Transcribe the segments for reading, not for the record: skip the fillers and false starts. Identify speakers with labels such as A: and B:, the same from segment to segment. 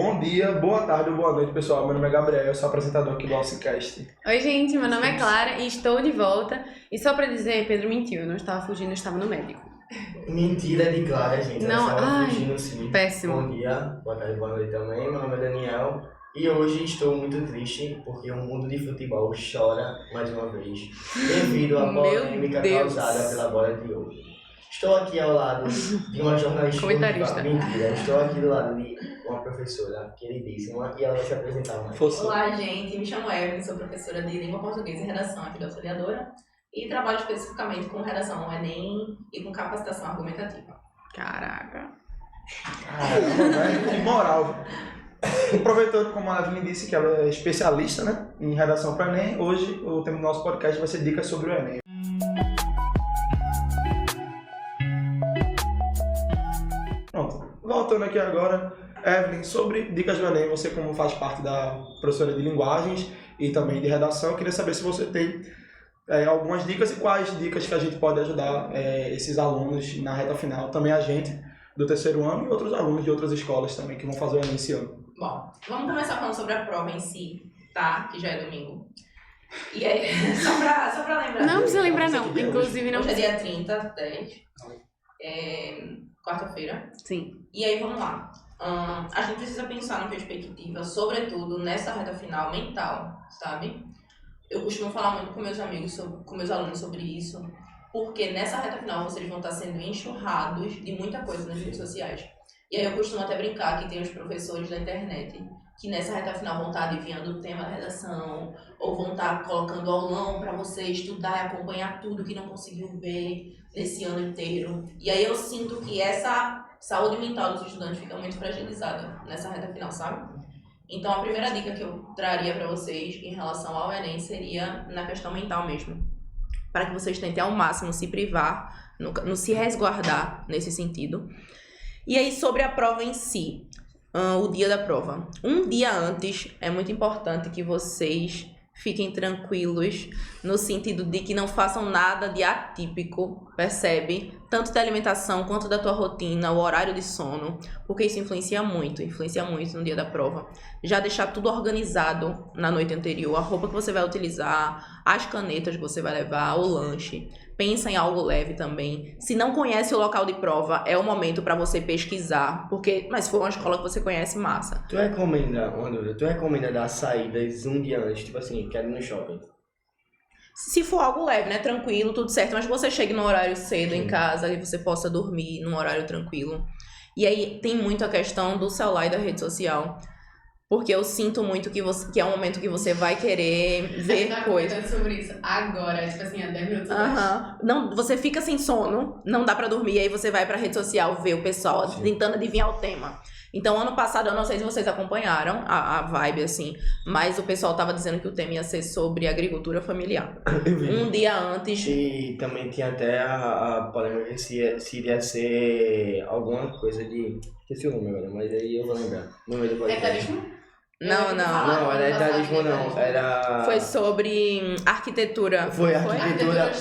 A: Bom dia, boa tarde ou boa noite, pessoal. Meu nome é Gabriel, eu sou apresentador aqui do Alcicast.
B: Oi, gente, meu nome é Clara e estou de volta. E só pra dizer, Pedro mentiu, eu não estava fugindo, eu estava no médico.
C: Mentira de Clara, gente.
B: Não,
C: Ela estava
B: ai,
C: fugindo sim.
B: péssimo.
C: Bom dia, boa tarde, boa noite também. Meu nome é Daniel. E hoje estou muito triste porque o mundo de futebol chora mais uma vez devido à polêmica causada pela bola de ouro. Estou aqui ao lado de uma jornalista.
B: Comentarista.
C: Mentira, estou aqui do lado de uma professora queridíssima e ela vai se apresentar mais.
D: Olá, gente. Me chamo Evelyn, sou professora de Língua Portuguesa e Redação aqui da Auxiliadora e trabalho especificamente com redação no Enem e com capacitação argumentativa.
B: Caraca.
A: Caramba, velho, que moral. Aproveitando, como a Evelyn disse, que ela é especialista, né, em redação para o Enem, hoje o tema do nosso podcast vai ser dicas sobre o Enem. Pronto, voltando aqui agora, Evelyn, sobre dicas do Enem, você como faz parte da professora de linguagens e também de redação, eu queria saber se você tem algumas dicas e quais dicas que a gente pode ajudar esses alunos na reta final, também a gente do terceiro ano e outros alunos de outras escolas também que vão fazer o Enem esse ano.
D: Bom, vamos começar falando sobre a prova em si, tá? Que já é domingo. E aí, só pra lembrar.
B: Não precisa lembrar não, inclusive não
D: Hoje é
B: precisa.
D: dia 30, 10, quarta-feira.
B: Sim.
D: E aí, vamos lá. A gente precisa pensar na perspectiva, sobretudo nessa reta final mental, sabe? Eu costumo falar muito com meus amigos, com meus alunos sobre isso, porque nessa reta final vocês vão estar sendo enxurrados de muita coisa nas redes sociais. E aí eu costumo até brincar que tem os professores da internet que nessa reta final vão estar adivinhando o tema da redação, ou vão estar colocando aulão para você estudar e acompanhar tudo que não conseguiu ver nesse ano inteiro. E aí eu sinto que essa saúde mental dos estudantes fica muito fragilizada nessa reta final, sabe? Então a primeira dica que eu traria para vocês em relação ao Enem seria na questão mental mesmo. Para que vocês tentem ao máximo se privar, no se resguardar nesse sentido. E aí sobre a prova em si, o dia da prova. Um dia antes é muito importante que vocês fiquem tranquilos no sentido de que não façam nada de atípico, percebe? Tanto da alimentação quanto da tua rotina, o horário de sono, porque isso influencia muito no dia da prova. Já deixar tudo organizado na noite anterior, a roupa que você vai utilizar, as canetas que você vai levar, o lanche. Pensa em algo leve também. Se não conhece o local de prova, é o momento para você pesquisar, mas se for uma escola que você conhece, massa.
C: Tu recomenda dar saídas um dia antes, tipo assim, quero ir no shopping?
D: Se for algo leve, né? Tranquilo, tudo certo. Mas que você chegue no horário cedo em casa e você possa dormir num horário tranquilo. E aí tem muito a questão do celular e da rede social. Porque eu sinto muito que é um momento que você vai querer ver coisas.
B: Sobre isso agora, tipo assim, há 10 minutos
D: Não, você fica sem sono, não dá pra dormir, e aí você vai pra rede social ver o pessoal tentando adivinhar o tema. Então, ano passado, eu não sei se vocês acompanharam a vibe, assim, mas o pessoal tava dizendo que o tema ia ser sobre agricultura familiar. Um dia antes.
C: E também tinha até a polêmica se iria ser alguma coisa de... Esqueci o nome agora, mas aí eu vou lembrar. No meio do podcast.
D: Etarismo?
C: Não, era etarismo não, era...
D: Foi sobre arquitetura.
C: Foi arquitetura.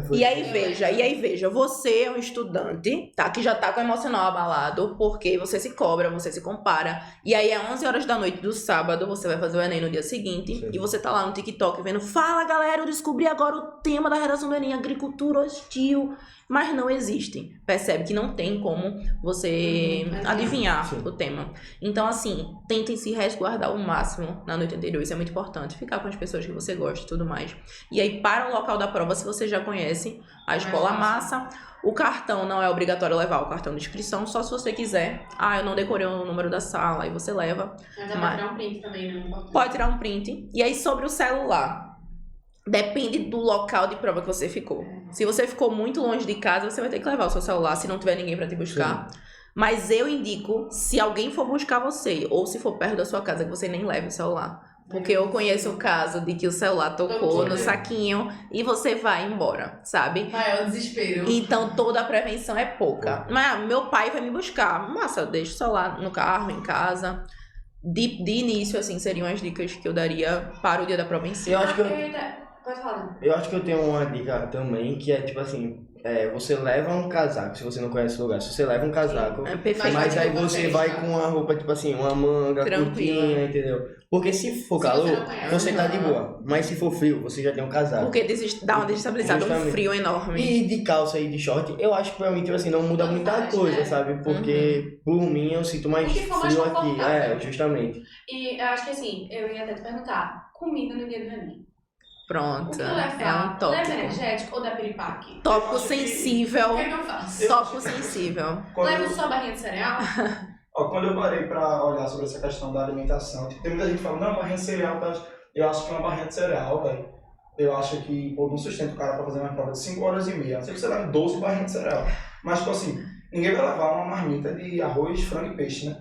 C: Foi.
D: E aí veja, você é um estudante, tá, que já tá com o emocional abalado, porque você se cobra, você se compara, e aí às 11 horas da noite do sábado, você vai fazer o Enem no dia seguinte,
C: Sim.
D: E você tá lá no TikTok vendo, fala galera, eu descobri agora o tema da redação do Enem, agricultura hostil, mas não existe, percebe que não tem como você adivinhar o tema. Então assim, tentem se resguardar ao máximo na noite anterior, isso é muito importante, ficar com as pessoas que você gosta e tudo mais. E aí para o local da prova, se você já conhece a escola massa, o cartão não é obrigatório levar, o cartão de inscrição, só se você quiser. Eu não decorei o número da sala, aí você leva.
B: Mas dá pra tirar um print também, né?
D: Pode tirar um print. E aí sobre o celular, depende do local de prova que você ficou. Se você ficou muito longe de casa, você vai ter que levar o seu celular, se não tiver ninguém pra te buscar. Sim. Mas eu indico, se alguém for buscar você, ou se for perto da sua casa, que você nem leve o celular. Porque eu conheço o caso de que o celular tocou no saquinho e você vai embora, sabe?
B: É o desespero.
D: Então toda a prevenção é pouca. Mas meu pai vai me buscar. Massa, eu deixo o celular no carro, em casa. De início, assim, seriam as dicas que eu daria para o dia da prova em si.
C: Eu acho que eu tenho uma dica também, que é tipo assim, você leva um casaco, se você não conhece o lugar, se você leva um casaco,
B: É perfeito.
C: mas aí você vai com uma roupa, tipo assim, uma manga,
B: Tranquila.
C: curtinha, entendeu? Porque se for
D: Se
C: calor,
D: você não conhece,
C: você tá de
B: não.
C: boa. Mas se for frio, você já tem um casaco.
B: Porque dá uma desestabilizada, um
C: Justamente.
B: frio enorme.
C: E de calça e de short, eu acho que pra mim, tipo assim, não muda
D: Não
C: muita
D: faz,
C: coisa,
D: né?
C: sabe? Porque, por mim, eu sinto mais
E: Porque fica mais
C: frio aqui.
E: confortável.
C: Justamente.
E: E eu acho que assim, eu ia até te perguntar, comida no dia do Enem. O
B: Pronto.
E: que
B: É
E: levar?
B: um
E: Leva
B: tópico.
E: energético ou da piripaque?
B: Tópico
A: Eu acho que-
B: sensível.
E: O que é que eu faço?
B: Tópico sensível.
A: Quando,
E: Levo só barrinha de cereal?
A: quando eu parei pra olhar sobre essa questão da alimentação, tipo, tem muita gente que fala, não, barrinha de cereal, tá? Eu acho que uma barrinha de cereal, velho, eu acho que, pô, não sustenta o cara pra fazer uma prova de 5 horas e meia. A não ser que você leve 12 barrinhas de cereal. Mas, tipo assim, ninguém vai levar uma marmita de arroz, frango e peixe, né?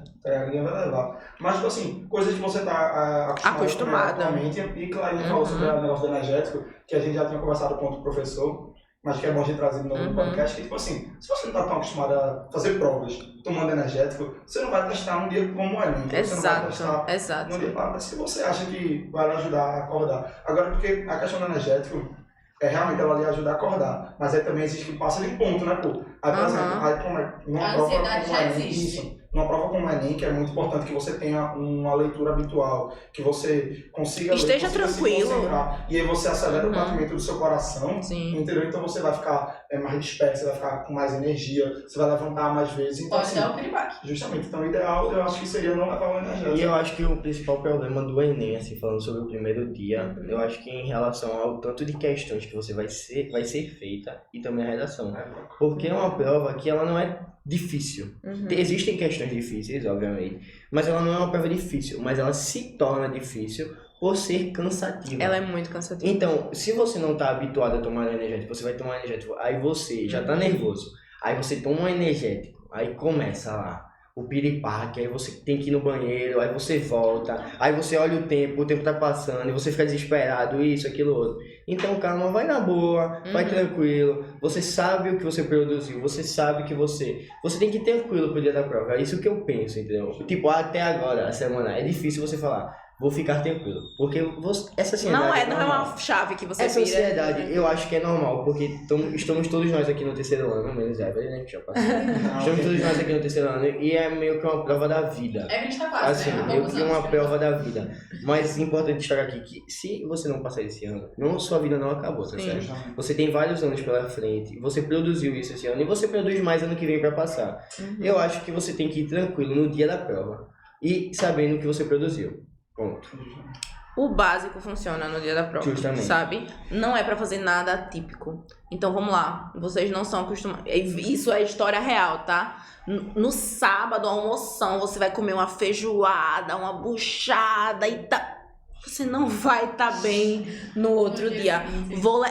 A: Ninguém vai levar. Mas, tipo assim, coisas que você tá acostumado a comer atualmente. E Clarinha falou sobre o negócio do energético, que a gente já tinha conversado com outro professor, mas que é bom a gente trazer no podcast, que, tipo assim, se você não tá tão acostumado a fazer provas tomando energético, você não vai testar num dia como o Enem. Você não vai testar
B: Exato.
A: num dia mas se você acha que vai lhe ajudar a acordar. Agora, porque a questão do energético, realmente ela lhe ajuda a acordar, mas aí também existe que passa de ponto, né, pô? Aí, por exemplo, aí, numa
E: A
A: prova
E: ansiedade
A: como o
E: já
A: Enem,
E: existe.
A: isso, numa prova como o Enem, que é muito importante que você tenha uma leitura habitual, que você consiga
B: Esteja
A: ler, consiga se
B: tranquilo.
A: concentrar, e aí você acelera o batimento do seu coração,
B: Sim.
A: entendeu? Então você vai ficar mais desperto, você vai ficar com mais energia, você vai levantar mais vezes. Então,
D: Pode
A: assim,
D: dar o piripaque.
A: justamente, então o ideal eu acho que seria não levar o energético.
C: E eu acho que o principal problema do Enem, assim, falando sobre o primeiro dia, eu acho que em relação ao tanto de questões que você vai ser feita e também a redação. Porque é uma prova que ela não é difícil. Existem questões difíceis, obviamente, mas ela não é uma prova difícil, mas ela se torna difícil por ser cansativa.
B: Ela é muito cansativa.
C: Então, se você não tá habituado a tomar energético, você vai tomar energético, aí você já tá nervoso, aí você toma um energético, aí começa lá o piripaque, aí você tem que ir no banheiro, aí você volta, aí você olha o tempo tá passando, e você fica desesperado, isso, aquilo, outro. Então, calma, vai na boa, vai tranquilo, você sabe o que você produziu, você sabe que você tem que ir tranquilo pro dia da prova, é isso que eu penso, entendeu? Tipo, até agora, a semana, é difícil você falar, vou ficar tranquilo, porque essa ansiedade
B: Não é uma chave que você
C: essa
B: vira.
C: ansiedade, eu acho que é normal, porque estamos todos nós aqui no terceiro ano, menos Evelyn, né, que já passou. Estamos todos nós aqui no terceiro ano, e é meio que uma prova da vida.
E: É 20 tá quase,
C: Assim,
E: né? Há
C: meio
E: poucos
C: que uma
E: anos.
C: prova da vida. Mas é importante destacar aqui que se você não passar esse ano, sua vida não acabou, tá
B: Sim.
C: certo? Você tem vários anos pela frente, você produziu isso esse ano, e você produz mais ano que vem pra passar. Eu acho que você tem que ir tranquilo no dia da prova, e sabendo o que você produziu. Ponto.
B: O básico funciona no dia da prova,
C: Justamente.
B: sabe? Não é pra fazer nada atípico. Então vamos lá, vocês não são acostumados. Isso é história real, tá? No sábado, almoção, você vai comer uma feijoada, uma buchada e tá. Você não vai estar bem no outro dia.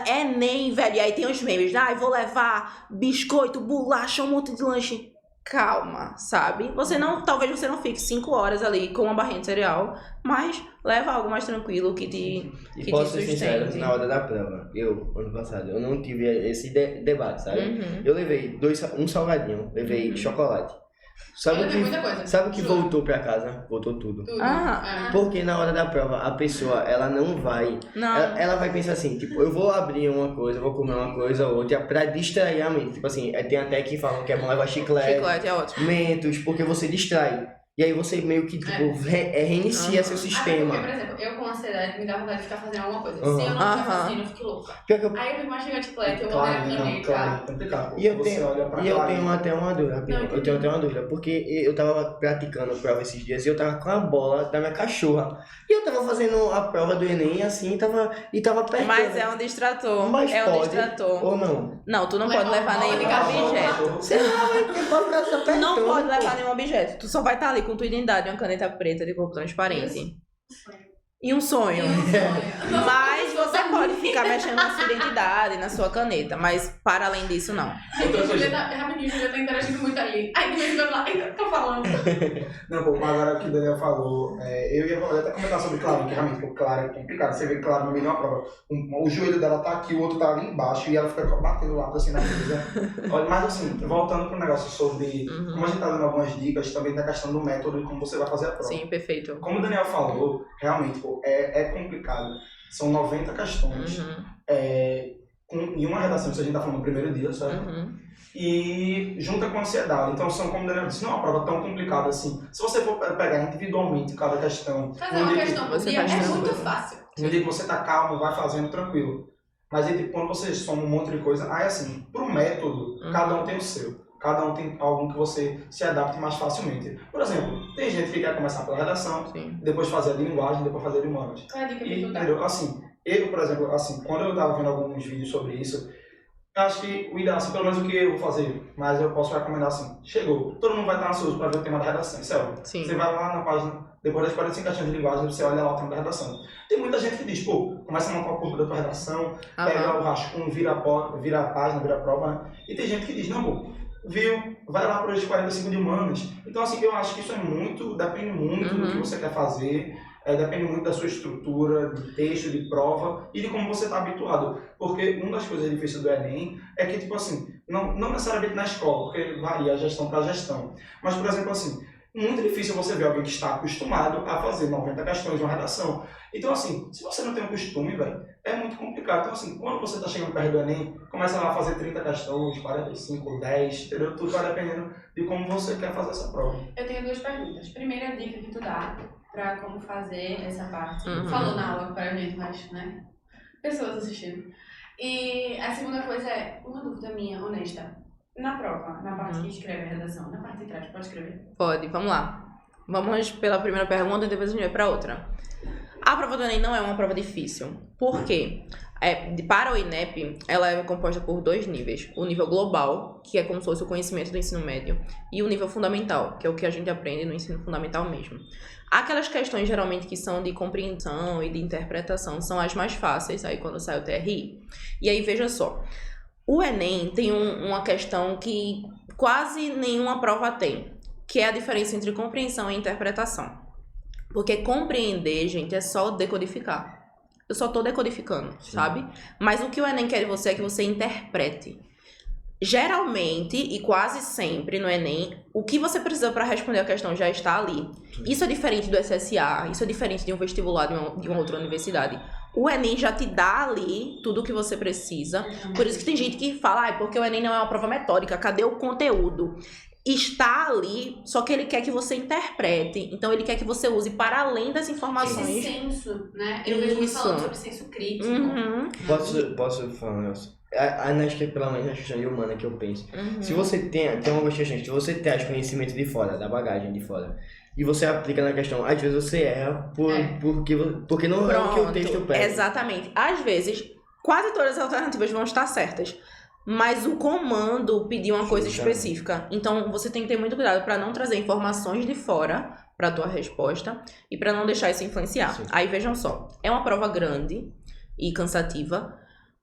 B: Enem, velho. E aí tem os memes. Vou levar biscoito, bolacha, um monte de lanche. Calma, sabe? Talvez você não fique 5 horas ali com uma barrinha de cereal, mas leva algo mais tranquilo que te
C: E posso ser sincero,
B: sustente.
C: na hora da prova, ano passado, eu não tive esse debate, sabe?
B: Uhum.
C: Eu levei um salgadinho, levei chocolate.
E: Eu levei muita coisa.
C: Sabe o que
E: Juro.
C: voltou pra casa? Voltou tudo.
E: Tudo.
B: Ah.
C: Porque na hora da prova, a pessoa, ela não vai...
B: Não.
C: Ela vai pensar assim, tipo, eu vou abrir uma coisa, eu vou comer uma coisa ou outra pra distrair a mente. Tipo assim, tem até que falam que é bom levar chiclete,
B: Chiclete é ótimo.
C: mentos, porque você distrai. E aí você meio que, tipo, reinicia seu
E: Até
C: sistema.
E: porque, por exemplo, eu com ansiedade me dá vontade de ficar fazendo alguma coisa.
C: Uhum.
E: Se eu não estiver
B: Aham.
E: fazendo, eu fico louca.
C: Pior que eu-
E: Aí eu fico mais chegando chiclete, eu vou
A: Claro,
E: ler a
A: não,
E: caneta.
A: claro, é complicado.
C: E eu
A: Você
C: tenho,
A: olha pra
C: e eu
A: Clarinha.
C: tenho até uma dúvida, rapidinho.
E: Não,
C: Eu tenho até uma dúvida, porque eu tava praticando prova esses dias e eu tava com a bola da minha cachorra. E eu tava fazendo a prova do Enem assim, e tava apertando.
B: Mas é um distrator.
C: Mas
B: é um
C: pode,
B: distrator.
C: ou não?
B: Não, tu não
E: Leva
B: pode levar
E: uma bola
B: nenhum
E: de
B: objeto.
C: Você não pode ficar se
B: Tu
C: apertando.
B: não pode levar
C: pô.
B: nenhum objeto. Tu só vai estar ali com tua identidade, uma caneta preta de corpo transparente. E um sonho. Mas você pode ficar mexendo na sua identidade, na sua caneta. Mas para além disso, não.
A: Outra coisa.
E: Rapidinho, Julia tá interagindo muito ali. Aí depois eu lá, ainda tô falando.
A: Não, pô, mas agora que o Daniel falou, eu ia até comentar sobre Clara, que realmente, pô, Clara é complicado. Você vê Clara no meio de uma prova, o joelho dela tá aqui, o outro tá ali embaixo, e ela fica batendo lá assim na mesa. Olha, mas assim, voltando pro negócio sobre, como a gente tá dando algumas dicas, também da questão do método e como você vai fazer a prova.
B: Sim, perfeito.
A: Como o Daniel falou, realmente, pô, é complicado. São 90 questões.
B: Uhum.
A: em uma redação, isso a gente tá falando no primeiro dia, certo? E junta com ansiedade. Então, são, como o Daniel disse, não é uma prova tão complicada assim. Se você for pegar individualmente cada questão...
E: Fazer uma questão por dia é muito fácil.
A: No dia que você tá calmo, vai fazendo tranquilo. Mas aí, tipo, quando você soma um monte de coisa, aí assim, pro método, cada um tem o seu. Cada um tem algum que você se adapte mais facilmente. Por exemplo, tem gente que quer começar pela redação, depois fazer a de linguagem, depois fazer a de humanas.
E: Qual é a dica que tu dá?
A: Entendeu? Assim, eu, por exemplo, assim, quando eu tava vendo alguns vídeos sobre isso, eu acho que o ideal, assim, pelo menos o que eu vou fazer, mas eu posso recomendar assim, chegou, todo mundo vai estar ansioso para ver o tema da redação, isso é óbvio. Você vai lá na página, depois das 45 questões de linguagem, você olha lá o tema da redação. Tem muita gente que diz, pô, começa a montar o corpo da tua redação, pega o rascunho, vira a página, vira a prova, né? E tem gente que diz, não, pô, viu, vai lá para os 45 de humanas. Então, assim, eu acho que isso é muito, depende muito do que você quer fazer, depende muito da sua estrutura, de texto, de prova e de como você está habituado. Porque uma das coisas difíceis do Enem é que, tipo assim, não necessariamente na escola, porque varia a gestão para gestão. Mas, por exemplo, assim, muito difícil você ver alguém que está acostumado a fazer 90 questões de uma redação. Então, assim, se você não tem um costume, velho, é muito complicado. Então, assim, quando você está chegando perto do Enem, começa lá a fazer 30 questões, 45, 10, entendeu? Tudo vai dependendo de como você quer fazer essa prova.
E: Eu tenho 2 perguntas. Primeira dica que tu dá pra como fazer essa parte. Falou na aula pra gente, mas, né? Pessoas assistindo. E a segunda coisa é, uma dúvida minha, honesta. Na prova, na parte que escreve a redação, na parte de trás, pode escrever?
B: Pode, vamos lá. Vamos pela primeira pergunta e depois a gente vai para outra. A prova do Enem não é uma prova difícil. Por quê? Para o INEP, ela é composta por 2 níveis. O nível global, que é como se fosse o conhecimento do ensino médio, e o nível fundamental, que é o que a gente aprende no ensino fundamental mesmo. Aquelas questões, geralmente, que são de compreensão e de interpretação, são as mais fáceis, aí quando sai o TRI. E aí, veja só. O Enem tem uma questão que quase nenhuma prova tem, que é a diferença entre compreensão e interpretação. Porque compreender, gente, é só decodificar. Eu só tô decodificando, sabe? Mas o que o Enem quer de você é que você interprete. Geralmente, e quase sempre no Enem, o que você precisa para responder a questão já está ali. Isso é diferente do SSA, isso é diferente de um vestibular de uma outra universidade. O Enem já te dá ali tudo o que você precisa. Por isso que tem gente que fala, porque o Enem não é uma prova metódica, cadê o conteúdo? Está ali, só que ele quer que você interprete. Então, ele quer que você use para além das informações.
E: Esse senso, né? Eu vejo muito falando sobre senso crítico.
C: Posso falar um negócio? Acho que pelo menos na questão de humana que eu penso. Se você tem algumas questões, se você traz conhecimento de fora, da bagagem de fora, e você aplica na questão, às vezes você erra porque não é o que o texto pede.
B: Exatamente. Às vezes, quase todas as alternativas vão estar certas. Mas o comando pediu uma coisa específica. Então, você tem que ter muito cuidado para não trazer informações de fora para a tua resposta e para não deixar isso influenciar. Sim. Aí, vejam só. É uma prova grande e cansativa,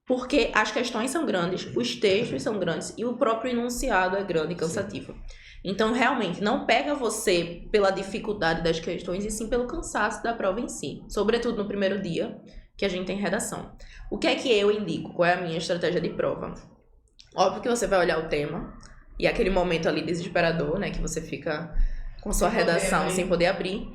B: porque as questões são grandes, os textos são grandes e o próprio enunciado é grande e cansativo. Sim. Então, realmente, não pega você pela dificuldade das questões e sim pelo cansaço da prova em si. Sobretudo no primeiro dia, que a gente tem redação. O que é que eu indico? Qual é a minha estratégia de prova? Óbvio que você vai olhar o tema e aquele momento ali desesperador, né? Que você fica com sua redação sem poder abrir.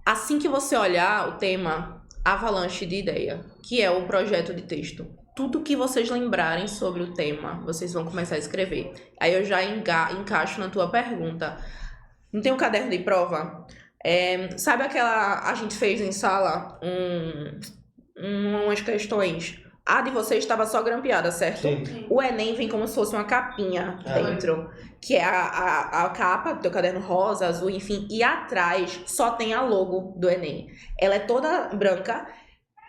B: Assim que você olhar o tema, avalanche de ideia, que é o projeto de texto. Tudo que vocês lembrarem sobre o tema, vocês vão começar a escrever. Aí eu já encaixo na tua pergunta. Não tem um caderno de prova? Sabe aquela... A gente fez em sala umas questões... A de vocês estava só grampeada, certo?
C: Sim.
B: O Enem vem como se fosse uma capinha dentro, que é a capa do teu caderno rosa, azul, enfim. E atrás só tem a logo do Enem. Ela é toda branca,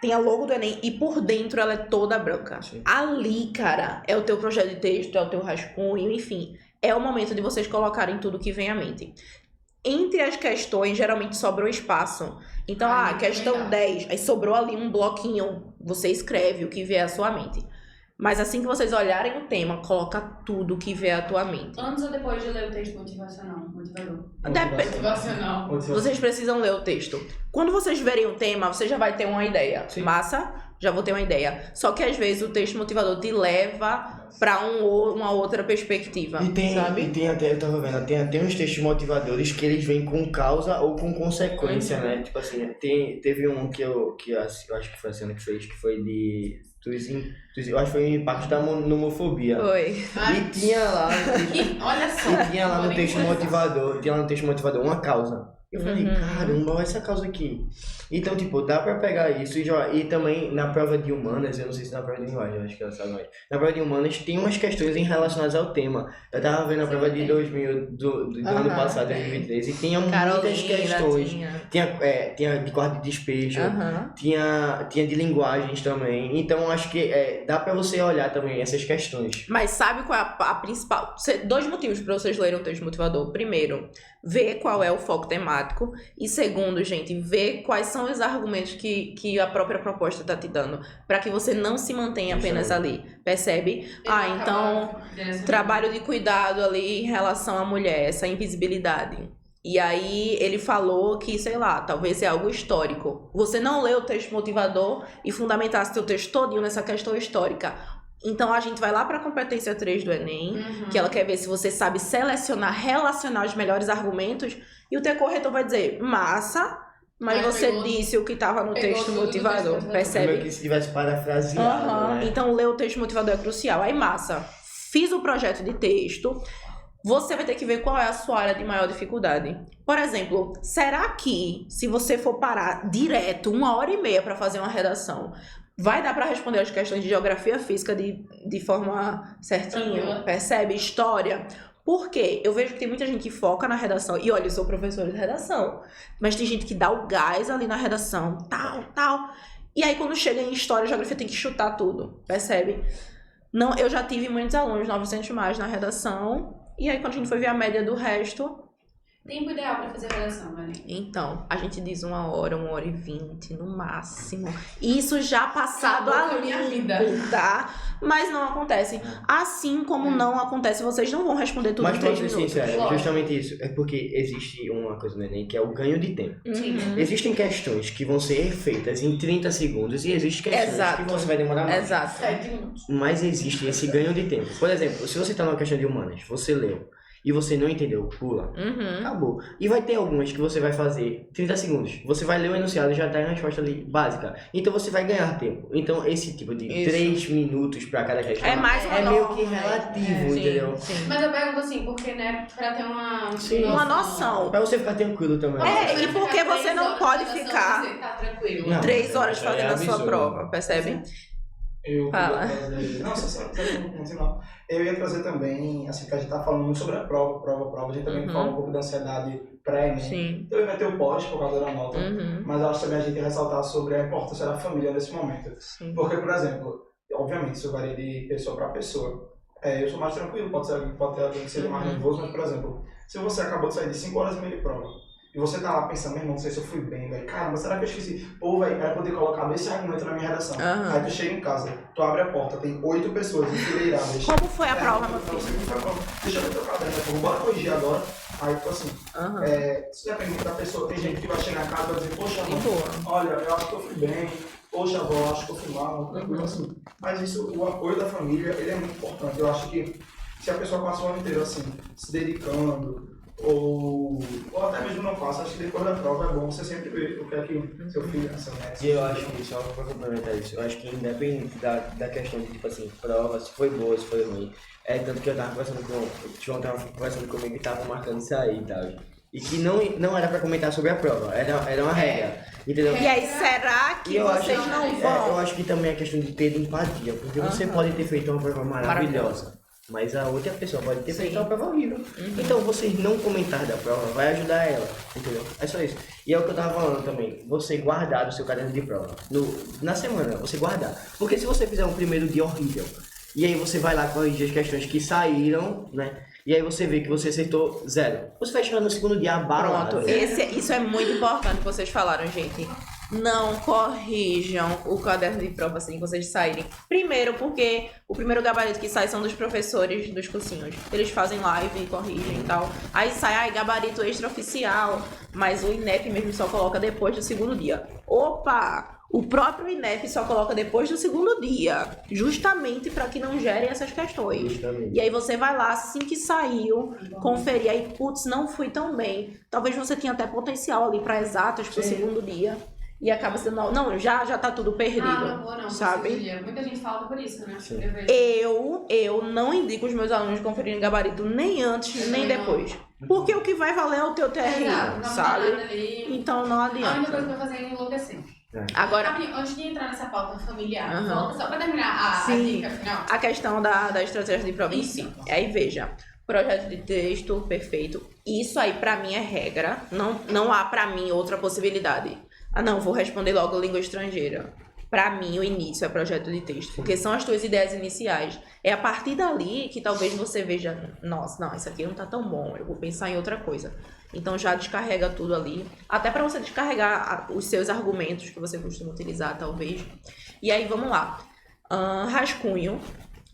B: tem a logo do Enem e por dentro ela é toda branca. Sim. Ali, cara, é o teu projeto de texto, é o teu rascunho, enfim. É o momento de vocês colocarem tudo que vem à mente. Entre as questões, geralmente sobrou espaço. Então, questão 10, aí sobrou ali um bloquinho, você escreve o que vier à sua mente. Mas assim que vocês olharem o tema, coloca tudo que vier à tua mente.
E: Antes ou depois de ler o texto motivacional? Motivador.
B: Motivacional. Vocês precisam ler o texto. Quando vocês verem o tema, você já vai ter uma ideia. Sim. Massa? Já vou ter uma ideia. Só que às vezes o texto motivador te leva pra uma outra perspectiva, sabe?
C: E tem até, eu tava vendo, tem até uns textos motivadores que eles vêm com causa ou com consequência, né? Tipo assim, teve um que eu acho que foi a Cena que fez, que foi de eu acho que foi o impacto da nomofobia.
B: Foi.
C: E tinha lá,
E: Olha só.
C: e tinha lá no
E: Vou
C: texto
E: nem
C: motivador, uma causa. Eu falei, caramba, olha essa causa aqui. Então, tipo, dá pra pegar isso e também na prova de humanas, eu não sei se na prova de linguagem, eu acho que ela sabe mais. Na prova de humanas tem umas questões relacionadas ao tema. Eu tava vendo a prova de 2000, do ano passado, 2023, e tinha muitas questões. Tinha de quarto de despejo, tinha de linguagens também. Então, acho que dá pra você olhar também essas questões.
B: Mas sabe qual é a principal... 2 motivos pra vocês lerem o texto motivador. Primeiro, ver qual é o foco temático. E segundo, gente, ver quais são os argumentos que a própria proposta tá te dando. Pra que você não se mantenha apenas ali. Percebe? Então, trabalho de cuidado ali em relação à mulher, essa invisibilidade. E aí ele falou que, sei lá, talvez é algo histórico. Você não lê o texto motivador e fundamentasse seu texto todinho nessa questão histórica. Então a gente vai lá para a competência 3 do Enem, que ela quer ver se você sabe selecionar, relacionar os melhores argumentos, e o teu corretor vai dizer, massa, mas você disse o que estava no texto motivador, percebe?
C: Como que se tivesse parafraseado, né?
B: Então ler o texto motivador é crucial. Aí massa, fiz o projeto de texto, você vai ter que ver qual é a sua área de maior dificuldade. Por exemplo, será que se você for parar direto 1h30 para fazer uma redação, vai dar para responder as questões de geografia física de forma certinha? Percebe? História. Por quê? Eu vejo que tem muita gente que foca na redação. E olha, eu sou professora de redação. Mas tem gente que dá o gás ali na redação. Tal. E aí quando chega em história, geografia tem que chutar tudo. Percebe? Não, eu já tive muitos alunos, 900 mais na redação. E aí quando a gente foi ver a média do resto...
E: Tempo ideal pra fazer a redação, Vânia?
B: Então, a gente diz 1h20 no máximo. Isso já passado a limpo, tá? Mas não acontece. Assim como não acontece, vocês não vão responder tudo em 3 minutos.
C: Mas pra ser sincero, justamente isso. É porque existe uma coisa no Enem que é o ganho de tempo. Existem questões que vão ser feitas em 30 segundos e existem questões que você vai demorar mais.
B: Exato.
E: 7 minutos.
C: Mas existe esse ganho de tempo. Por exemplo, se você tá numa questão de humanas, você leu e você não entendeu, pula. Acabou. E vai ter algumas que você vai fazer 30 segundos. Você vai ler o enunciado e já dá a resposta ali básica. Então você vai ganhar tempo. Então esse tipo de 3 minutos pra cada questão
B: é mais
C: meio que relativo, entendeu?
B: Sim.
E: Mas eu pergunto assim, porque, né, pra ter
B: uma noção.
C: Pra você ficar tranquilo também.
B: E porque você não pode ficar
E: Você tá tranquilo.
B: 3 horas
C: é
B: fazendo a sua prova, percebe?
A: Fala. Eu ia trazer também, assim, que a gente tá falando muito sobre a prova, a gente também fala um pouco da ansiedade pré-ENEM. Também vai ter o pós por causa da nota, mas eu acho também a gente ia ressaltar sobre a importância da família nesse momento. Porque, por exemplo, obviamente isso varia de pessoa para pessoa. Eu sou mais tranquilo, pode ter alguém que seja mais nervoso, mas, por exemplo, se você acabou de sair de 5h30 de prova, e você tá lá pensando, meu irmão, não sei se eu fui bem, velho. Caramba, será que eu esqueci? Pô, velho, era poder colocar esse argumento na minha redação. Aí tu chega em casa, tu abre a porta, tem 8 pessoas enfileiradas.
B: Como foi a prova, meu filho?
A: Deixa eu ver teu caderno, bora corrigir agora. Aí, tipo assim, isso depende muito da pessoa. Tem gente que vai chegar em casa e vai dizer, poxa, mano, olha, eu acho que eu fui bem. Poxa, avó, acho que eu fui mal, tranquilo assim. Mas isso, o apoio da família, ele é muito importante. Eu acho que se a pessoa passa o ano inteiro assim, se dedicando, ou até mesmo não passa, acho que depois da prova é bom você sempre ver o que é que seu filho, seu neto.
C: E eu acho que, só pra complementar isso, eu acho que independente da questão de, tipo assim, prova, se foi boa, se foi ruim, tanto que eu tava conversando com o João, tava conversando comigo e tava marcando isso aí e tal. E que não era pra comentar sobre a prova, era uma regra, entendeu?
B: E aí, será que vocês não vão?
C: Eu acho que também é questão de ter empatia, porque você pode ter feito uma prova maravilhosa. Mas a outra pessoa pode ter feito uma prova horrível. Então, você não comentar da prova vai ajudar ela, entendeu? É só isso. E é o que eu tava falando também. Você guardar o seu caderno de prova. Na semana, você guardar. Porque se você fizer um primeiro dia horrível, e aí você vai lá corrigir as questões que saíram, né? E aí você vê que você acertou 0. Você vai chegar no segundo dia abalado.
B: Pronto. Isso é muito importante que vocês falaram, gente. Não corrijam o caderno de prova assim que vocês saírem. Primeiro, porque o primeiro gabarito que sai são dos professores dos cursinhos. Eles fazem live e corrigem e tal. Aí sai, gabarito extraoficial. Mas o INEP mesmo só coloca depois do segundo dia. Opa! O próprio INEP só coloca depois do segundo dia. Justamente para que não gerem essas questões. E aí você vai lá, assim que saiu, conferir. Aí, putz, não fui tão bem. Talvez você tenha até potencial ali para exatas pro segundo dia. e acaba sendo, não, já tá tudo perdido,
E: não vou não,
B: sabe?
E: Muita gente fala por isso, né?
C: Sim.
B: Eu não indico os meus alunos conferirem gabarito nem antes, nem depois. Porque o que vai valer é o teu TRI,
E: Exato,
B: sabe?
E: Não ali.
B: Então não
E: A única
B: adianta.
E: coisa que eu vou fazer é enlouquecer.
B: Agora,
E: Antes de entrar nessa pauta familiar,
B: Aham.
E: volta só pra terminar a
B: Sim.
E: dica final.
B: a questão da estratégia de prova em si. Aí veja, projeto de texto, perfeito. Isso aí pra mim é regra. Não há pra mim outra possibilidade. Não, vou responder logo língua estrangeira. Pra mim, o início é projeto de texto. Porque são as tuas ideias iniciais. É a partir dali que talvez você veja, nossa, não, isso aqui não tá tão bom, eu vou pensar em outra coisa. Então já descarrega tudo ali. Até pra você descarregar os seus argumentos que você costuma utilizar, talvez. E aí, vamos lá. Rascunho.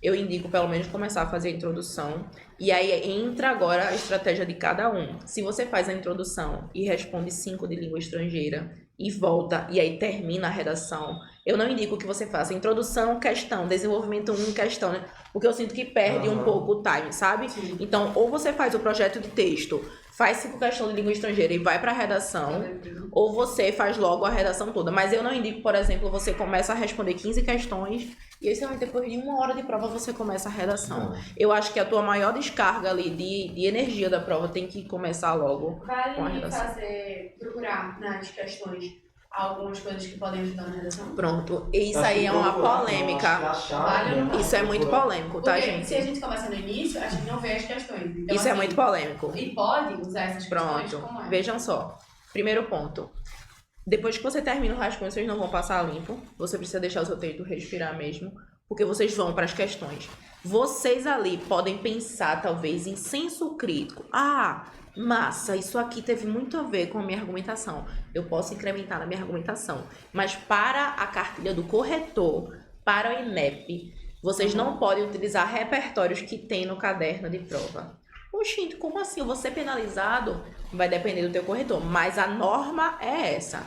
B: Eu indico pelo menos começar a fazer a introdução. E aí entra agora a estratégia de cada um. Se você faz a introdução e responde 5 de língua estrangeira e volta e aí termina a redação, eu não indico que você faça introdução, questão, desenvolvimento 1, questão, né? Porque eu sinto que perde um pouco o time, sabe?
E: Sim.
B: Então, ou você faz o projeto de texto, faz 5 questões de língua estrangeira e vai pra redação, ou você faz logo a redação toda. Mas eu não indico, por exemplo, você começa a responder 15 questões e aí você vai, depois de 1 hora de prova, você começa a redação. Eu acho que a tua maior descarga ali de energia da prova tem que começar logo com a
E: Vale
B: redação.
E: procurar nas questões algumas coisas que podem ajudar na redação?
B: Pronto. E isso aí é uma polêmica. Isso é muito polêmico, tá,
E: Porque
B: gente?
E: se a gente começa no início, a gente não vê as questões. Então,
B: Isso é
E: assim,
B: muito polêmico.
E: E pode usar essas questões
B: Pronto.
E: como é.
B: Vejam só. Primeiro ponto. Depois que você termina o rascunho, vocês não vão passar limpo. Você precisa deixar o seu texto respirar mesmo. Porque vocês vão para as questões. Vocês ali podem pensar, talvez, em senso crítico. Massa, isso aqui teve muito a ver com a minha argumentação. Eu posso incrementar na minha argumentação. Mas para a cartilha do corretor, para o INEP, vocês não podem utilizar repertórios que tem no caderno de prova. Oxente, como assim? Eu vou ser penalizado? Vai depender do teu corretor. Mas a norma é essa.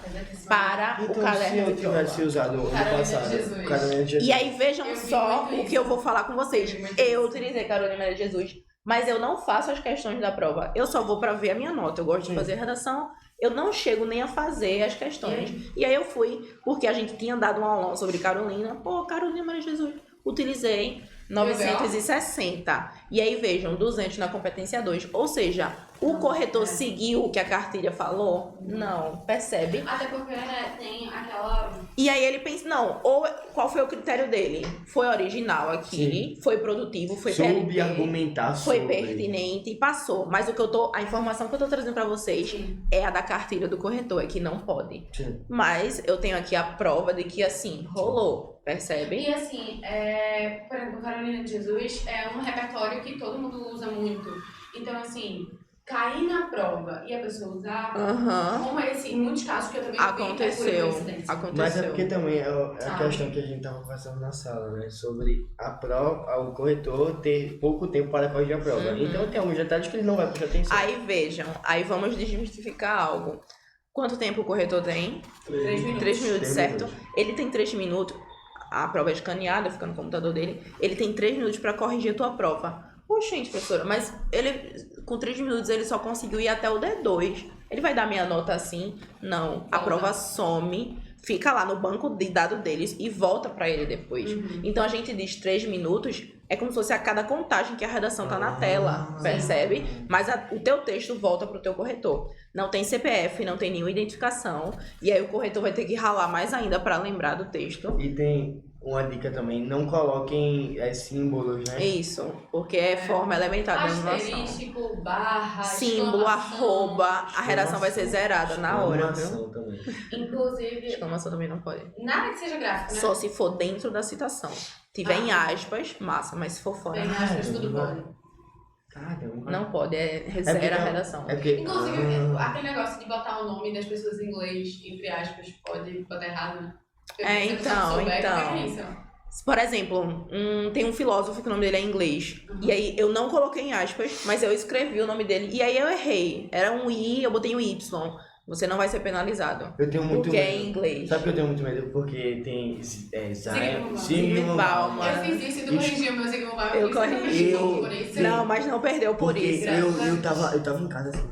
B: Para o
C: Então, se
B: caderno
C: eu
B: de prova.
C: tivesse usado no
E: Carolina
C: passado,
E: de Jesus.
C: Carolina de Jesus.
B: E aí vejam
E: Eu vi
B: só
E: muito
B: o que eu vou falar com vocês.
E: Eu vi muito
B: Eu
E: isso.
B: utilizei Carolina de Jesus, mas eu não faço as questões da prova. Eu só vou pra ver a minha nota. Eu gosto de fazer redação. Eu não chego nem a fazer as questões. E aí eu fui, porque a gente tinha dado um aulão sobre Carolina. Carolina Maria de Jesus. Utilizei 960. E aí vejam, 200 na competência 2. Ou seja, o corretor seguiu o que a cartilha falou? Não, percebe?
E: Até porque, né, tem aquela...
B: E aí ele pensa, qual foi o critério dele? Foi original aqui, foi produtivo, foi
C: Soube
B: PLP,
C: argumentar
B: foi
C: sobre.
B: pertinente e passou. Mas a informação que eu tô trazendo pra vocês é a da cartilha do corretor, é que não pode.
C: Sim.
B: Mas eu tenho aqui a prova de que assim, rolou, percebe?
E: E assim, por exemplo, Carolina de Jesus é um repertório que todo mundo usa muito. Então, assim, cair na prova e a pessoa usar, como esse, em muitos casos que eu também vi,
B: Aconteceu.
E: é por coincidência.
C: Mas é porque também é a
E: Sabe?
C: questão que a gente tava conversando na sala, né? Sobre a prova, o corretor ter pouco tempo para corrigir a prova. Então tem alguns detalhes que ele não vai prestar atenção.
B: Aí vejam, aí vamos desmistificar algo. Quanto tempo o corretor tem?
E: 3 minutos.
B: 3 minutos,
C: 3
B: certo?
C: minutos.
B: Ele tem 3 minutos, a prova é escaneada, fica no computador dele. Ele tem 3 minutos pra corrigir a tua prova. Gente, professora, mas ele, com 3 minutos, ele só conseguiu ir até o D2. Ele vai dar minha nota assim? Não. A prova some, fica lá no banco de dados deles e volta pra ele depois. Então a gente diz 3 minutos, é como se fosse a cada contagem que a redação tá na tela, percebe? Mas o teu texto volta pro teu corretor. Não tem CPF, não tem nenhuma identificação. E aí o corretor vai ter que ralar mais ainda pra lembrar do texto.
C: E tem uma dica também, não coloquem símbolos, né?
B: Isso, porque é forma elementar da animação.
E: Asterístico, barra,
B: Símbolo, arroba, a redação vai ser zerada na hora, viu?
C: Exclamação também.
E: Inclusive,
B: Exclamação também não pode.
E: nada que seja gráfico, né?
B: Só se for dentro da citação. Tiver em aspas, massa, mas se for fora,
E: Tem aspas, tudo pode.
C: Caramba.
B: não pode, zera a redação.
C: É porque...
E: Inclusive, aquele negócio de botar o nome das pessoas em inglês, entre aspas, pode botar errado, né? Porque
B: É,
E: se a pessoa
B: então,
E: souber,
B: então.
E: como é que é isso?
B: Por exemplo, tem um filósofo que o nome dele é em inglês. E aí eu não coloquei em aspas, mas eu escrevi o nome dele. E aí eu errei. Era um I, eu botei um Y. Você não vai ser penalizado.
C: Eu tenho muito
B: Porque é
C: medo.
B: em inglês.
C: Sabe que eu tenho muito medo? Porque tem
E: Sigma
B: Sigma Bauman.
E: Eu fiz isso e tu corrigiu meu signo mal.
B: Eu corrigi.
E: Por isso.
B: Não, mas não perdeu por
C: Porque
B: isso.
C: eu tava em casa assim,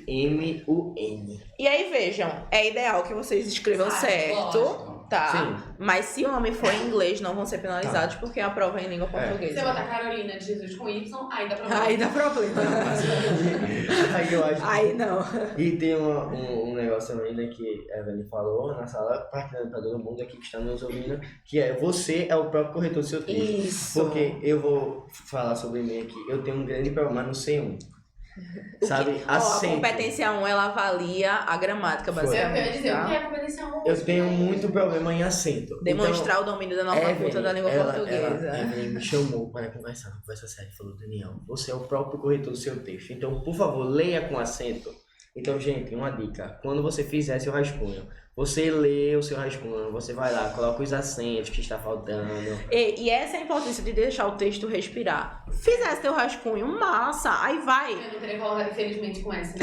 C: C-G-M-U-N.
B: E aí, vejam, é ideal que vocês escrevam certo,
E: lógico.
B: tá?
F: Sim.
B: Mas se o nome for em inglês, não vão ser penalizados porque a prova é em língua
E: Se
B: portuguesa.
E: você botar Carolina de Jesus com Y, aí dá pra
B: Aí dá problema.
F: Aí eu acho.
B: Aí não.
F: E tem um negócio também, né, que a Evelyn falou na sala, partilhando pra todo mundo aqui que está nos ouvindo, que é você é o próprio corretor do seu texto.
B: Isso.
F: Porque eu vou falar sobre mim aqui, eu tenho um grande problema no C1. Sabe?
B: Ó, a
F: Acento.
B: competência 1, ela avalia a gramática,
F: Foi.
E: Eu ia
B: basicamente,
E: dizer, o que
B: tá?
E: é competência 1?
F: Eu tenho muito problema em acento.
B: Demonstrar o domínio da norma
F: Evelyn,
B: culta da língua portuguesa.
F: Evelyn me chamou para conversar séria e falou, Daniel, você é o próprio corretor do seu texto, então, por favor, leia com acento. Então, gente, uma dica, quando você fizer seu rascunho, você lê o seu rascunho, você vai lá, coloca os acentos que está faltando.
B: E essa é a importância de deixar o texto respirar. Fizesse teu rascunho, massa, aí vai.
E: Eu não teria colocado, infelizmente, com essa.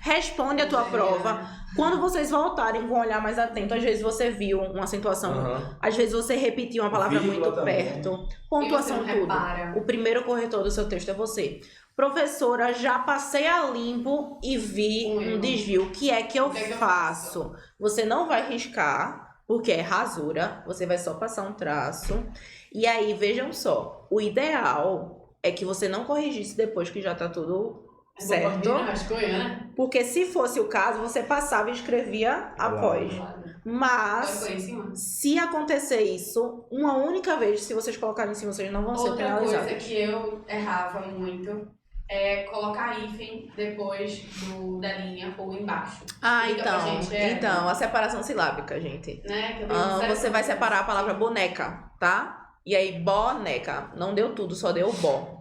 B: Responde a tua prova. Quando vocês voltarem com um olhar mais atento, às vezes você viu uma acentuação,
F: Aham.
B: às vezes você repetiu uma palavra
A: Vírgula
B: muito
A: também.
B: perto. Pontuação,
E: E você não
B: tudo.
E: repara.
B: O primeiro corretor do seu texto é você. Professora, já passei a limpo e vi um desvio. O que é que eu
E: O que é que eu
B: faço? Você não vai riscar, porque é rasura. Você vai só passar um traço. E aí, vejam só. O ideal é que você não corrigisse depois que já tá tudo certo.
E: Rascunho, né?
B: Porque se fosse o caso, você passava e escrevia após. Mas,
E: Foi em cima.
B: se acontecer isso, uma única vez, se vocês colocarem em cima, vocês não vão ser
E: Outra
B: penalizados.
E: coisa que eu errava muito é colocar hífen depois da linha ou embaixo.
B: Ah,
E: Explica pra
B: então.
E: gente,
B: Então, a separação silábica, gente.
E: Né? Que eu tenho zero
B: Você vai
E: certeza.
B: separar a palavra boneca, tá? E aí, boneca. Não deu tudo, só deu bó.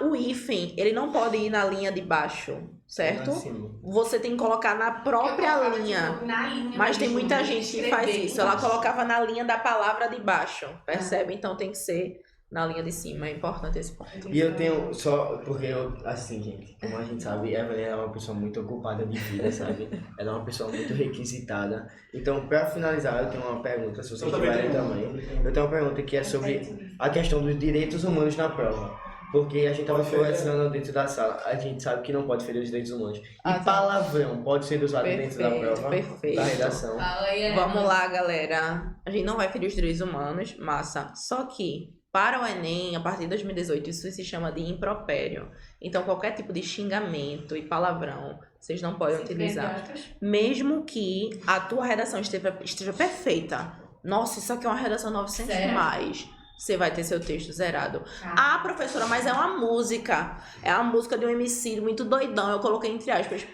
B: O hífen, ele não pode ir na linha de baixo, certo?
F: Assim,
B: Você tem que colocar na
E: Eu
B: própria
E: colocava,
B: linha.
E: tipo, na linha
B: Mas tem
E: mesmo,
B: muita gente que faz
E: escrever
B: isso. Ela
E: embaixo.
B: colocava na linha da palavra de baixo, percebe? Então tem que ser na linha de cima. É importante esse ponto.
F: E eu tenho só, porque eu, assim, gente, como a gente sabe, Evelyn é uma pessoa muito ocupada de vida, sabe? Ela é uma pessoa muito requisitada. Então, pra finalizar, eu tenho uma pergunta, se vocês tiverem também. Eu tenho uma pergunta que é sobre a questão dos direitos humanos na prova. Porque a gente estava conversando dentro da sala, a gente sabe que não pode ferir os direitos humanos. E palavrão pode ser usado dentro da prova,
B: perfeito.
F: da redação.
E: Fala aí,
B: Vamos lá, galera. A gente não vai ferir os direitos humanos, massa. Só que, para o Enem, a partir de 2018, isso se chama de impropério. Então, qualquer tipo de xingamento e palavrão, vocês não podem utilizar. Mesmo que a tua redação esteja perfeita. Nossa, isso aqui é uma redação 900
E: Sério?
B: mais. Você vai ter seu texto zerado.
E: Ah.
B: Ah, professora, mas é uma música. É uma música de um MC muito doidão. Eu coloquei entre aspas.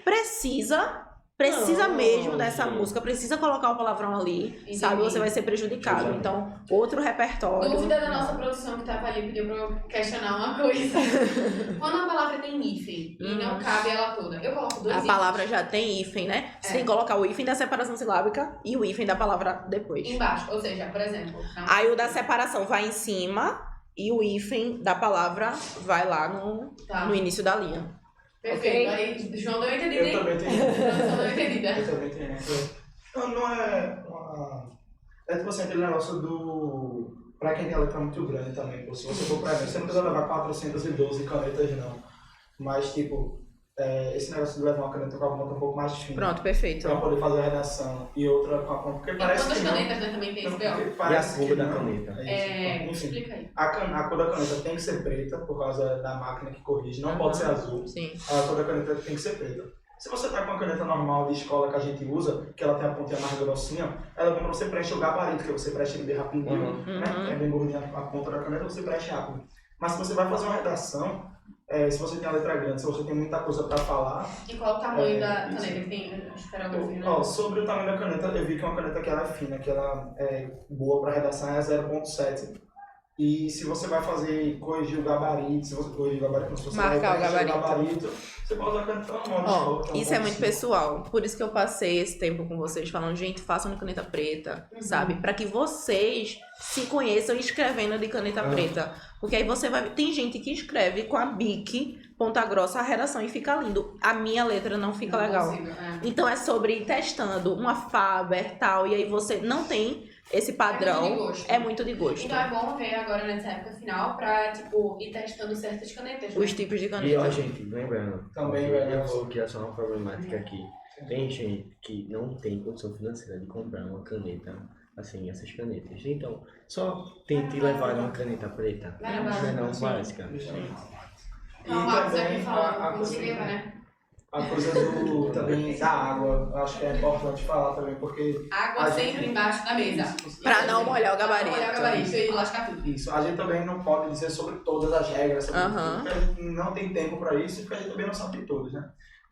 B: Precisa
F: Não,
B: mesmo dessa
F: gente.
B: música. Precisa colocar o palavrão ali.
E: Entendi.
B: Sabe? Você vai ser prejudicado.
F: Entendi.
B: Então, outro repertório.
E: Dúvida da nossa produção que tava ali, pediu pra eu questionar uma coisa. Quando a palavra tem hífen e não cabe ela toda, eu coloco dois
B: A
E: hífens.
B: palavra já tem hífen, né? Você
E: É.
B: tem que colocar o hífen da separação silábica e o hífen da palavra depois.
E: Embaixo, ou seja, por exemplo... não-
B: Aí o da separação vai em cima e o hífen da palavra vai lá
E: Tá.
B: no início da linha.
E: Perfeito.
B: Ok?
E: Aí, João deu entendida,
A: Eu
E: hein?
A: também tenho.
E: João deu entendida.
A: Eu também tenho. Não é uma... É tipo assim, aquele negócio do... Pra quem tem a letra muito grande também, pô. Se você for pra mim, você não precisa levar 412 canetas, não. Mas, tipo, esse negócio de levar uma caneta com a ponta um pouco mais fina.
B: Pronto, perfeito.
A: Pra poder fazer a redação. E outra com a ponta, porque
E: E
A: parece
E: quantas
A: que não.
E: canetas, né, também tem esse B.O.?
A: Porque
F: E a
A: parece
F: cor
A: que
F: da
A: não.
F: caneta?
A: Enfim,
E: Explica aí.
A: a cor da caneta tem que ser preta, por causa da máquina que corrige. Não pode ser azul.
B: Sim.
A: A cor da caneta tem que ser preta. Se você tá com uma caneta normal de escola que a gente usa, que ela tem a pontinha mais grossinha, ela é bom pra você preencher o gabarito, que você preenche ele bem rapidinho,
F: Uhum.
A: né? É bem gordinha a ponta da caneta, você preenche rápido. Mas se você vai fazer uma redação, se você tem a letra grande, se você tem muita coisa pra falar...
E: E qual o tamanho da
A: isso.
E: caneta? Que tem esferografia, né?
A: Ó, sobre o tamanho da caneta, eu vi que é uma caneta que ela é fina, que ela é boa pra redação, é 0.7. E se você vai corrigir o gabarito, se você corrigir o gabarito, se você
B: Marcar
A: vai
B: o
A: preencher
B: gabarito.
A: você pode usar a caneta normal de
B: Ó,
A: escola, que é um
B: isso é muito
A: 1.5.
B: pessoal. Por isso que eu passei esse tempo com vocês falando, gente, façam de caneta preta, sabe? Pra que vocês se conheçam escrevendo de caneta preta. Porque aí você vai... Tem gente que escreve com a Bic, ponta grossa, a redação e fica lindo. A minha letra não fica
E: Não
B: legal.
E: consigo, é.
B: Então é sobre ir testando uma Faber e tal. E aí você não tem esse padrão
E: gosto.
B: é muito de gosto.
E: Então é bom ver agora nessa época final pra, tipo, ir testando certas canetas, né?
B: Os tipos de
F: E ó,
B: caneta.
F: gente, lembrando,
A: Também,
F: eu
A: velho.
F: vou criar só uma problemática aqui. Tem gente que não tem condição financeira de comprar uma caneta, assim, essas canetas. Então, só tente levar uma caneta preta,
E: Vai na
F: não
E: básica.
F: básica.
A: E
E: Não, o Marcos aqui
A: também
E: falando,
A: a
E: como se
A: coisa,
E: lembra, né?
A: a coisa também da água, eu acho que é importante falar também, porque
E: Água
A: A
E: sempre
A: gente-
E: embaixo da mesa.
B: Pra não molhar o
E: Pra não molhar o
B: gabarito.
E: gabarito e lascar tudo.
A: isso, a gente também não pode dizer sobre todas as regras, sobre
B: Aham.
A: tudo, porque a gente não tem tempo para isso, porque a gente também não sabe de todas, né?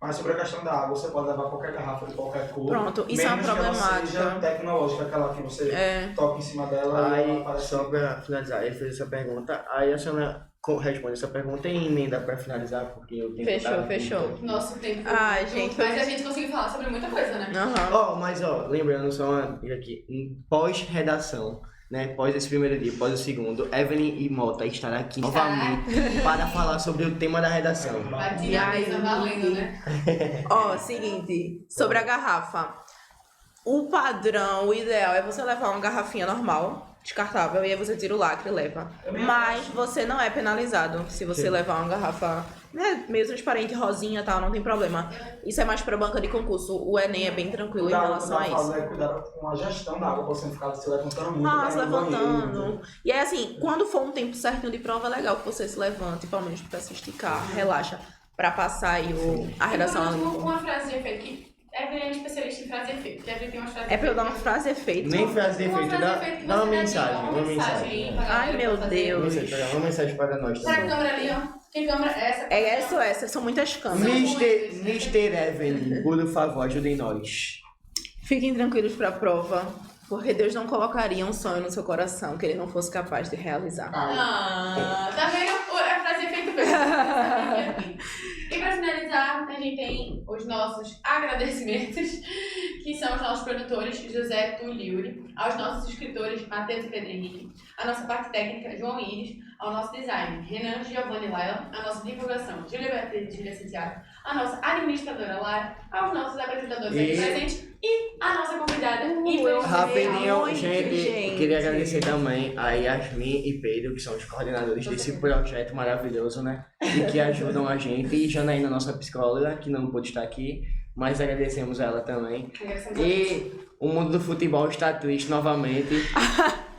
A: Mas sobre a questão da água, você pode levar qualquer garrafa de qualquer cor.
B: Pronto, isso é uma
A: menos que ela
B: problemática.
A: seja tecnológica, aquela que você toca em cima dela e ela
F: Aí,
A: aparece.
F: só pra finalizar, ele fez essa pergunta, aí a senhora responde essa pergunta e emenda pra finalizar, porque eu tenho
B: Fechou.
E: Nosso tempo.
B: Ai, gente,
E: Mas a gente conseguiu falar sobre muita coisa, né?
B: Aham.
F: Mas lembrando só uma dica aqui, pós-redação, né, pós esse primeiro dia, pós o segundo, Evelyn e Mota estarão aqui novamente para falar sobre o tema da redação.
E: Bati
B: E
E: na
B: aí?
E: mesa valendo, né?
B: Ó, seguinte, sobre a garrafa. O padrão, o ideal é você levar uma garrafinha normal, descartável, e aí você tira o lacre e leva. Mas você não é penalizado se você levar uma garrafa, né, meio transparente, rosinha e tal, não tem problema. Isso é mais pra banca de concurso. O Enem é bem tranquilo em relação a isso.
A: Cuidado com a gestão da água, pra você não ficar se levantando muito.
B: Ah,
A: pra
B: se
A: ir no banheiro.
B: levantando. E aí, assim, quando for um tempo certinho de prova, é legal que você se levante, pelo menos pra se esticar, relaxa, pra passar aí a redação.
E: E por último, uma frase de efeito que Evelyn é especialista em frase de efeito. Porque a Evelyn tem umas frases
B: É pra eu dar uma frase efeito.
F: Nem frase de
E: Uma
F: efeito,
E: frase de
F: dá
E: efeito que
F: uma
E: você
F: mensagem,
E: dá
F: uma
E: aí pra
F: mensagem.
E: galera
B: Ai, meu
E: fazer.
B: Deus.
F: Uma mensagem para nós
E: Será que
F: também.
E: câmera ali, ó? Que câmera é essa?
B: É essa ou essa? São muitas câmeras.
F: Mr. Evelyn, por favor, ajudem nós.
B: Fiquem tranquilos pra prova, porque Deus não colocaria um sonho no seu coração que ele não fosse capaz de realizar.
E: Ah, tá vendo? A frase de efeito mesmo. E pra finalizar, a gente tem os nossos agradecimentos, que são os nossos produtores, José, Tu e Yuri, aos nossos escritores, Matheus e Pedro Henrique, a nossa parte técnica, João Iris, ao nosso design, Renan, Giovanni e Laila, a nossa divulgação, Júlia Beatriz e Júlia Santiago, a nossa administradora Lara, aos nossos apresentadores aqui presentes e a nossa convidada.
F: Rapidinho,
B: Muito,
F: gente, queria agradecer também a Yasmin e Pedro, que são os coordenadores desse projeto maravilhoso, né? E que ajudam a gente. E Janaína, nossa psicóloga, que não pôde estar aqui, mas agradecemos a ela também. E o mundo do futebol está triste novamente.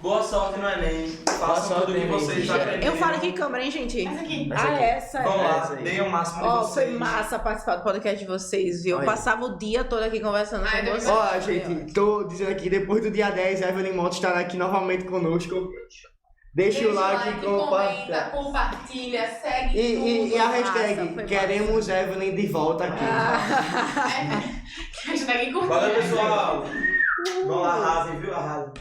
A: Boa sorte no Enem. Façam tudo o que vocês aprenderam.
B: Eu falo de câmera, hein, gente?
E: Essa aqui.
B: Essa
A: Vamos lá,
F: Essa aí.
A: deem o máximo de
B: Ó,
A: vocês.
B: foi massa participar do podcast de vocês, viu? Eu
F: Olha.
B: passava o dia todo aqui conversando
E: Ai,
B: com
E: Deus
B: vocês.
F: Ó, gente, tô dizendo aqui, depois do dia 10, a Evelyn Monte estará aqui novamente conosco. Deixa o like,
E: compartilha, segue
F: E a hashtag,
B: Massa, foi
F: queremos Evelyn de volta aqui.
E: Hashtag curtir.
A: Valeu, pessoal. Vamos lá, arrasem, viu? Arrasem.